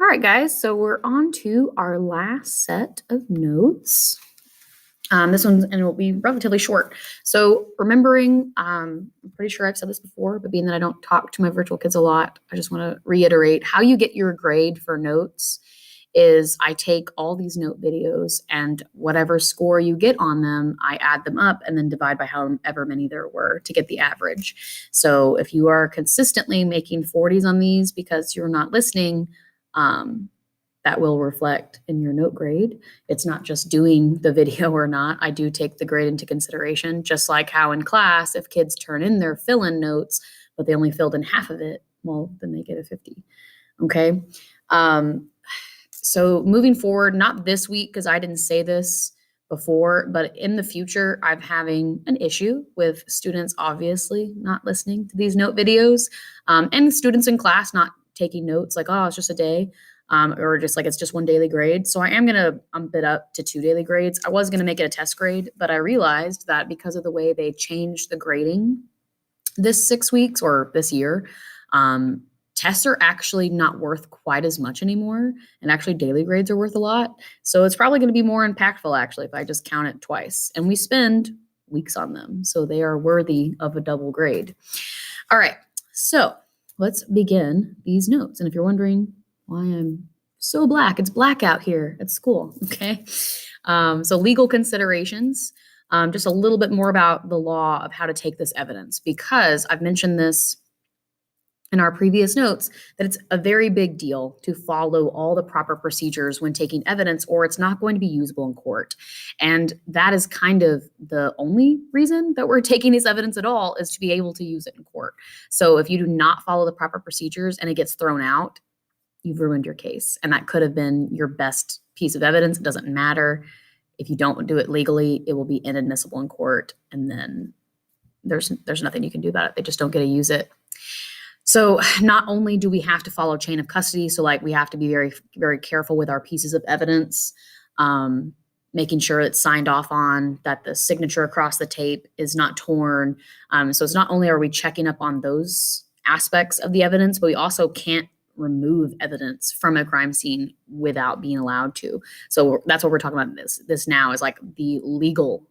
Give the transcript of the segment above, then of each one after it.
All right, guys, so we're on to our last set of notes. This one's and it will be relatively short. So remembering, I'm pretty sure I've said this before, but being that I don't talk to my virtual kids a lot, I just want to reiterate how you get your grade for notes is I take all these note videos and whatever score you get on them, I add them up and then divide by however many there were to get the average. So if you are consistently making 40s on these because you're not listening, that will reflect in your note grade. It's not just doing the video or not. I do take the grade into consideration, just like how in class, if kids turn in their fill-in notes, but they only filled in half of it, well, then they get a 50. Okay. So moving forward, not this week, because I didn't say this before, but in the future, I'm having an issue with students obviously not listening to these note videos, and students in class not taking notes like, oh, it's just a day, or just like it's just one daily grade. So I am going to bump it up to 2 daily grades. I was going to make it a test grade, but I realized that because of the way they changed the grading this 6 weeks or this year, tests are actually not worth quite as much anymore. And actually daily grades are worth a lot. So it's probably going to be more impactful actually if I just count it twice. And we spend weeks on them. So they are worthy of a double grade. All right. So let's begin these notes. And if you're wondering why I'm so black, it's black out here at school. Okay. So legal considerations. Just a little bit more about the law of how to take this evidence, because I've mentioned this in our previous notes that it's a very big deal to follow all the proper procedures when taking evidence, or it's not going to be usable in court. And that is kind of the only reason that we're taking this evidence at all, is to be able to use it in court. So if you do not follow the proper procedures and it gets thrown out, you've ruined your case. And that could have been your best piece of evidence. It doesn't matter. If you don't do it legally, it will be inadmissible in court. And then there's nothing you can do about it. They just don't get to use it. So not only do we have to follow chain of custody, so like we have to be very, very careful with our pieces of evidence, making sure it's signed off on, that the signature across the tape is not torn. So it's not only are we checking up on those aspects of the evidence, but we also can't remove evidence from a crime scene without being allowed to. So that's what we're talking about. This now is like the legal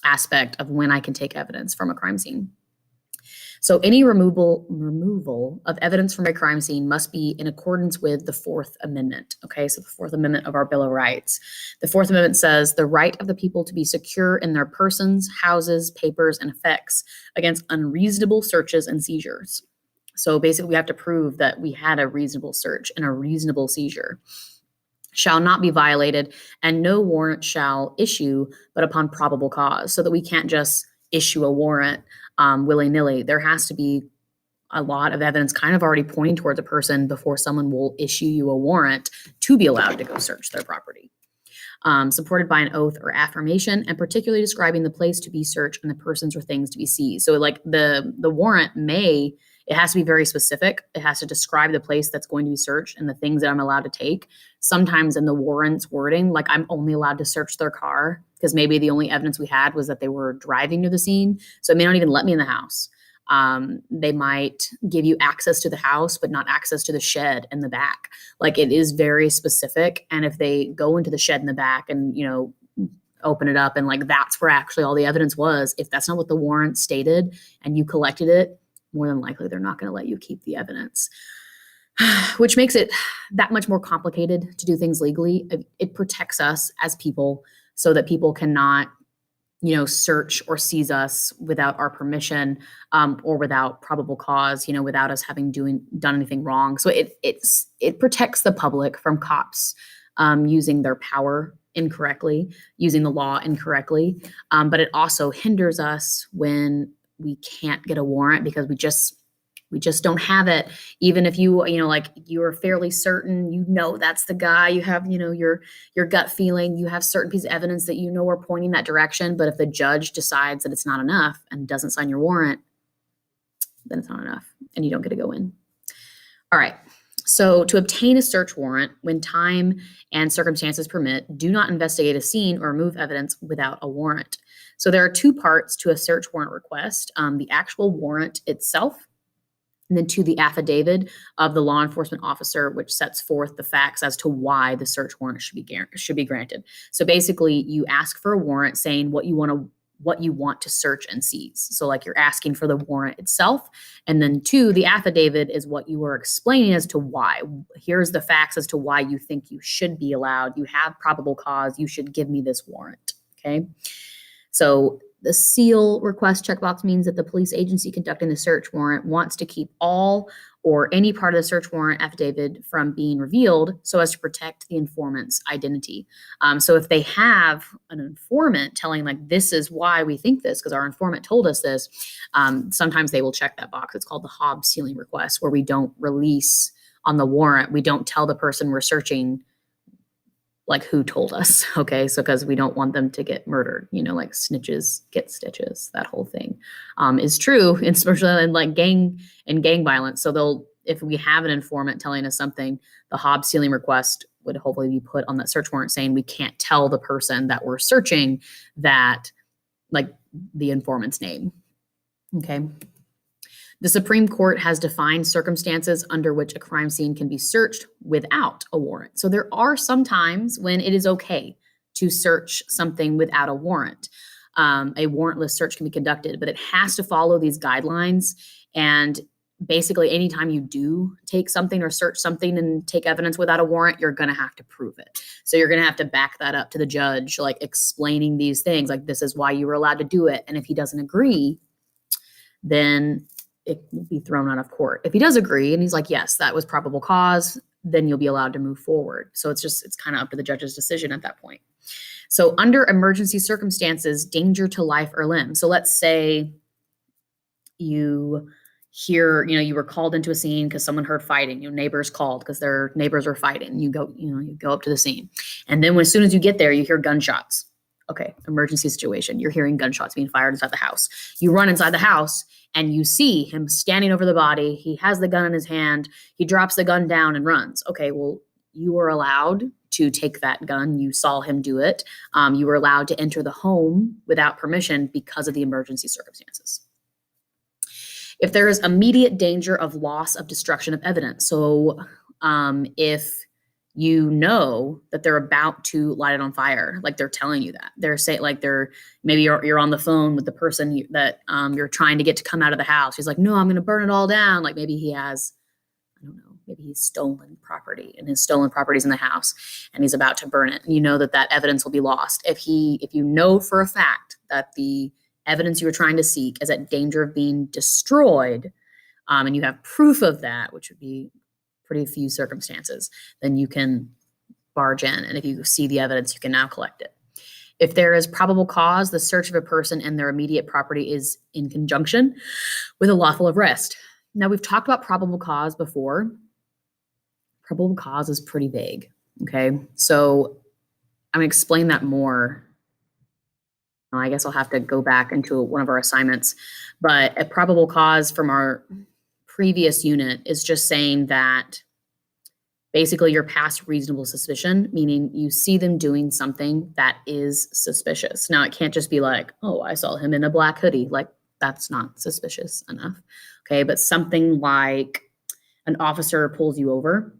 aspect of when I can take evidence from a crime scene. So any removal of evidence from a crime scene must be in accordance with the Fourth Amendment. Okay, so the Fourth Amendment of our Bill of Rights. The Fourth Amendment says the right of the people to be secure in their persons, houses, papers, and effects against unreasonable searches and seizures. So basically we have to prove that we had a reasonable search and a reasonable seizure. Shall not be violated, and no warrant shall issue but upon probable cause, so that we can't just issue a warrant willy-nilly. There has to be a lot of evidence kind of already pointing towards a person before someone will issue you a warrant to be allowed to go search their property. Supported by an oath or affirmation, and particularly describing the place to be searched and the persons or things to be seized. So like the warrant it has to be very specific. It has to describe the place that's going to be searched and the things that I'm allowed to take. Sometimes in the warrant's wording, like I'm only allowed to search their car because maybe the only evidence we had was that they were driving to the scene. So it may not even let me in the house. They might give you access to the house, but not access to the shed in the back. Like it is very specific. And if they go into the shed in the back and, open it up and like that's where actually all the evidence was, if that's not what the warrant stated and you collected it, more than likely they're not going to let you keep the evidence, which makes it that much more complicated to do things legally. It protects us as people so that people cannot, search or seize us without our permission, or without probable cause, without us having done anything wrong. So it protects the public from cops using their power incorrectly, using the law incorrectly. But it also hinders us when we can't get a warrant because we just don't have it. Even if you're fairly certain, that's the guy, you have, your gut feeling, you have certain pieces of evidence that are pointing that direction. But if the judge decides that it's not enough and doesn't sign your warrant, then it's not enough and you don't get to go in. All right. So to obtain a search warrant, when time and circumstances permit, do not investigate a scene or remove evidence without a warrant. So there are two parts to a search warrant request. The actual warrant itself, And then 2, the affidavit of the law enforcement officer, which sets forth the facts as to why the search warrant should be granted. So basically, you ask for a warrant saying what you want to search and seize. So like you're asking for the warrant itself. And then 2, the affidavit is what you are explaining as to why. Here's the facts as to why you think you should be allowed. You have probable cause. You should give me this warrant. Okay. So the seal request checkbox means that the police agency conducting the search warrant wants to keep all or any part of the search warrant affidavit from being revealed so as to protect the informant's identity. So if they have an informant telling like, this is why we think this, because our informant told us this, sometimes they will check that box. It's called the Hobbs sealing request, where we don't release on the warrant. We don't tell the person we're searching like who told us, okay? So because we don't want them to get murdered, like snitches get stitches, that whole thing is true, especially in like gang violence. So if we have an informant telling us something, the Hobbs sealing request would hopefully be put on that search warrant saying we can't tell the person that we're searching that, like, the informant's name, okay? The Supreme Court has defined circumstances under which a crime scene can be searched without a warrant. So there are some times when it is okay to search something without a warrant. A warrantless search can be conducted, but it has to follow these guidelines. And basically, anytime you do take something or search something and take evidence without a warrant, you're going to have to prove it. So you're going to have to back that up to the judge, like explaining these things, like this is why you were allowed to do it. And if he doesn't agree, then it will be thrown out of court. If he does agree and he's like, yes, that was probable cause, then you'll be allowed to move forward. So it's kind of up to the judge's decision at that point. So under emergency circumstances, danger to life or limb. So let's say you hear, you were called into a scene because someone heard fighting. Neighbors called because their neighbors are fighting. You go up to the scene. And then as soon as you get there, you hear gunshots. Okay, emergency situation. You're hearing gunshots being fired inside the house. You run inside the house and you see him standing over the body. He has the gun in his hand. He drops the gun down and runs. Okay, well, you were allowed to take that gun. You saw him do it. You were allowed to enter the home without permission because of the emergency circumstances. If there is immediate danger of loss of destruction of evidence. So if you know that they're about to light it on fire, like they're telling you that. They're saying, like, maybe you're on the phone with the person that you're trying to get to come out of the house. He's like, no, I'm going to burn it all down. Like maybe he has, I don't know, maybe he's stolen property and his stolen property is in the house and he's about to burn it. And you know that evidence will be lost. If you know for a fact that the evidence you were trying to seek is at danger of being destroyed, and you have proof of that, which would be pretty few circumstances, then you can barge in. And if you see the evidence, you can now collect it. If there is probable cause, the search of a person and their immediate property is in conjunction with a lawful arrest. Now, we've talked about probable cause before. Probable cause is pretty vague, okay? So I'm going to explain that more. I guess I'll have to go back into one of our assignments. But a probable cause from our previous unit is just saying that basically you're past reasonable suspicion, meaning you see them doing something that is suspicious. Now, it can't just be like, oh, I saw him in a black hoodie. Like, that's not suspicious enough. Okay, but something like an officer pulls you over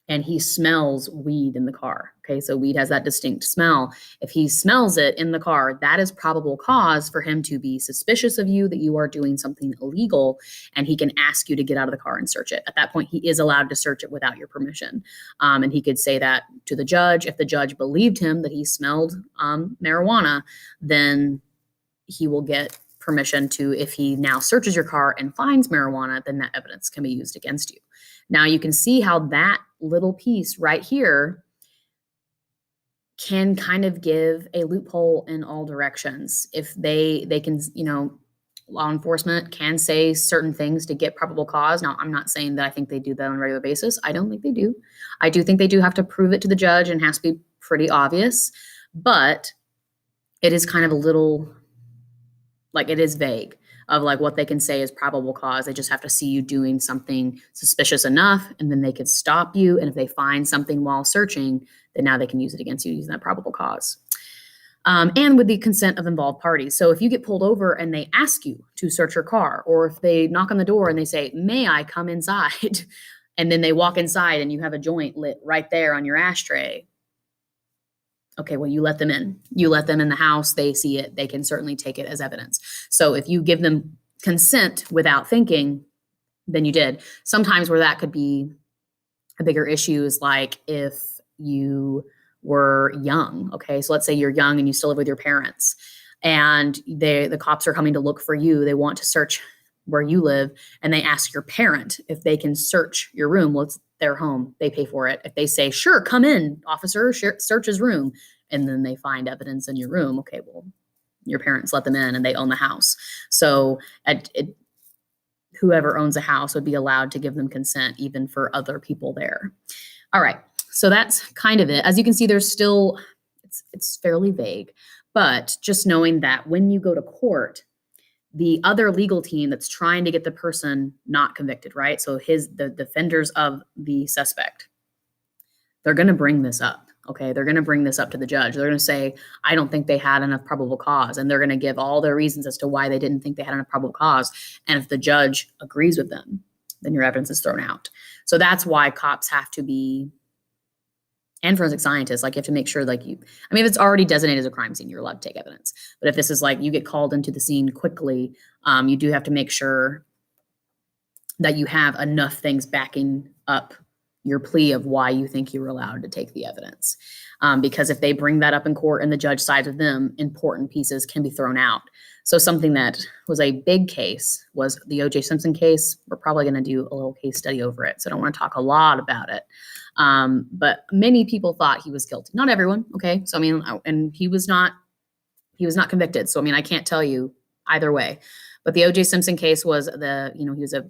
and he smells weed in the car. Okay, so weed has that distinct smell. If he smells it in the car, that is probable cause for him to be suspicious of you, that you are doing something illegal, and he can ask you to get out of the car and search it. At that point, he is allowed to search it without your permission. And he could say that to the judge. If the judge believed him that he smelled marijuana, then he will get permission to, if he now searches your car and finds marijuana, then that evidence can be used against you. Now you can see how that little piece right here can kind of give a loophole in all directions. If they can, law enforcement can say certain things to get probable cause. Now, I'm not saying that I think they do that on a regular basis. I don't think they do. I do think they do have to prove it to the judge and it has to be pretty obvious, but it is kind of a little, like, it is vague of like what they can say is probable cause. They just have to see you doing something suspicious enough, and then they could stop you. And if they find something while searching, then now they can use it against you using that probable cause. and with the consent of involved parties. So if you get pulled over and they ask you to search your car, or if they knock on the door and they say, "May I come inside?" and then they walk inside and you have a joint lit right there on your ashtray. Okay, well, you let them in. You let them in the house. They see it. They can certainly take it as evidence. So if you give them consent without thinking, then you did. Sometimes where that could be a bigger issue is like if you were young. Okay, so let's say you're young and you still live with your parents, and the cops are coming to look for you. They want to search where you live, and they ask your parent if they can search your room. Well, it's their home. They pay for it. If they say, "Sure, come in, officer, search his room," and then they find evidence in your room, okay, well, your parents let them in and they own the house. So whoever owns a house would be allowed to give them consent even for other people there. All right, so that's kind of it. As you can see, there's still, it's fairly vague, but just knowing that when you go to court, the other legal team that's trying to get the person not convicted, right? So the defenders of the suspect, they're going to bring this up. Okay, they're going to bring this up to the judge. They're going to say, "I don't think they had enough probable cause." And they're going to give all their reasons as to why they didn't think they had enough probable cause. And if the judge agrees with them, then your evidence is thrown out. So that's why cops have to be, and forensic scientists, like you have to make sure if it's already designated as a crime scene, you're allowed to take evidence. But if this is like you get called into the scene quickly, you do have to make sure that you have enough things backing up your plea of why you think you were allowed to take the evidence. Because if they bring that up in court and the judge sides with them, important pieces can be thrown out. So something that was a big case was the O.J. Simpson case. We're probably going to do a little case study over it, so I don't want to talk a lot about it. But many people thought he was guilty. Not everyone, okay? So, and he was not convicted. So, I can't tell you either way. But the O.J. Simpson case was he was a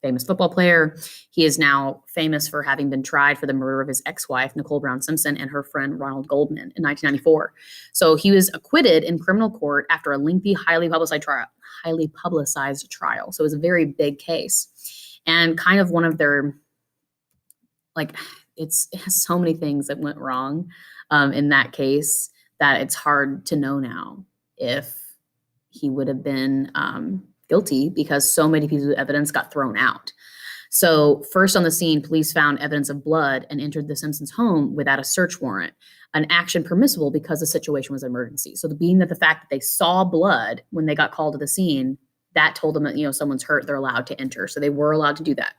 famous football player. He is now famous for having been tried for the murder of his ex-wife, Nicole Brown Simpson, and her friend Ronald Goldman in 1994. So he was acquitted in criminal court after a lengthy, highly publicized trial. So it was a very big case. And kind of one of their, it has so many things that went wrong in that case that it's hard to know now if he would have been guilty, because so many pieces of evidence got thrown out. So first on the scene, police found evidence of blood and entered the Simpsons' home without a search warrant, an action permissible because the situation was an emergency. So the fact that they saw blood when they got called to the scene, that told them that, someone's hurt, they're allowed to enter. So they were allowed to do that.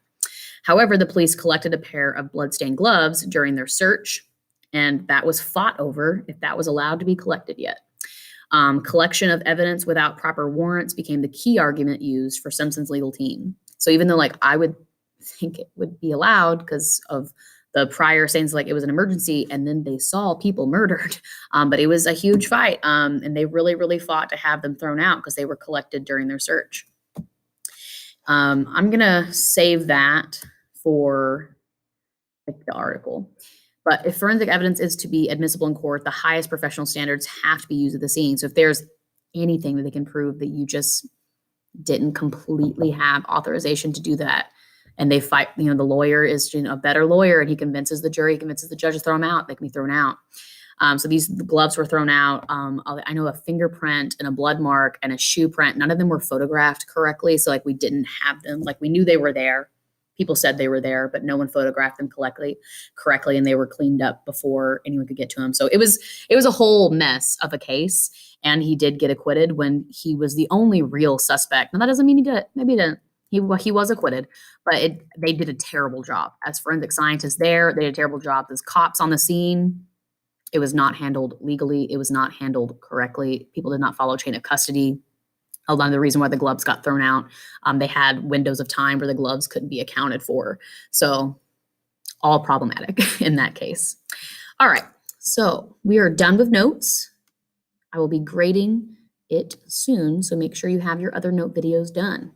However, the police collected a pair of bloodstained gloves during their search, and that was fought over if that was allowed to be collected yet. Collection of evidence without proper warrants became the key argument used for Simpson's legal team. So even though I would think it would be allowed because of the prior sayings, it was an emergency, and then they saw people murdered, but it was a huge fight, and they really, really fought to have them thrown out because they were collected during their search. I'm going to save that for the article. But if forensic evidence is to be admissible in court, the highest professional standards have to be used at the scene. So if there's anything that they can prove that you just didn't completely have authorization to do that, and they fight, the lawyer is a better lawyer, and he convinces the jury, convinces the judge to throw them out, they can be thrown out. So the gloves were thrown out. I know a fingerprint and a blood mark and a shoe print. None of them were photographed correctly. So we didn't have them. We knew they were there. People said they were there, but no one photographed them correctly, and they were cleaned up before anyone could get to them. So it was a whole mess of a case, and he did get acquitted when he was the only real suspect. Now that doesn't mean he did it. Maybe he didn't. He was acquitted, but they did a terrible job. As forensic scientists there, they did a terrible job. As cops on the scene, it was not handled legally. It was not handled correctly. People did not follow chain of custody. A lot of the reason why the gloves got thrown out, they had windows of time where the gloves couldn't be accounted for. So all problematic in that case. All right, so we are done with notes. I will be grading it soon, so make sure you have your other note videos done.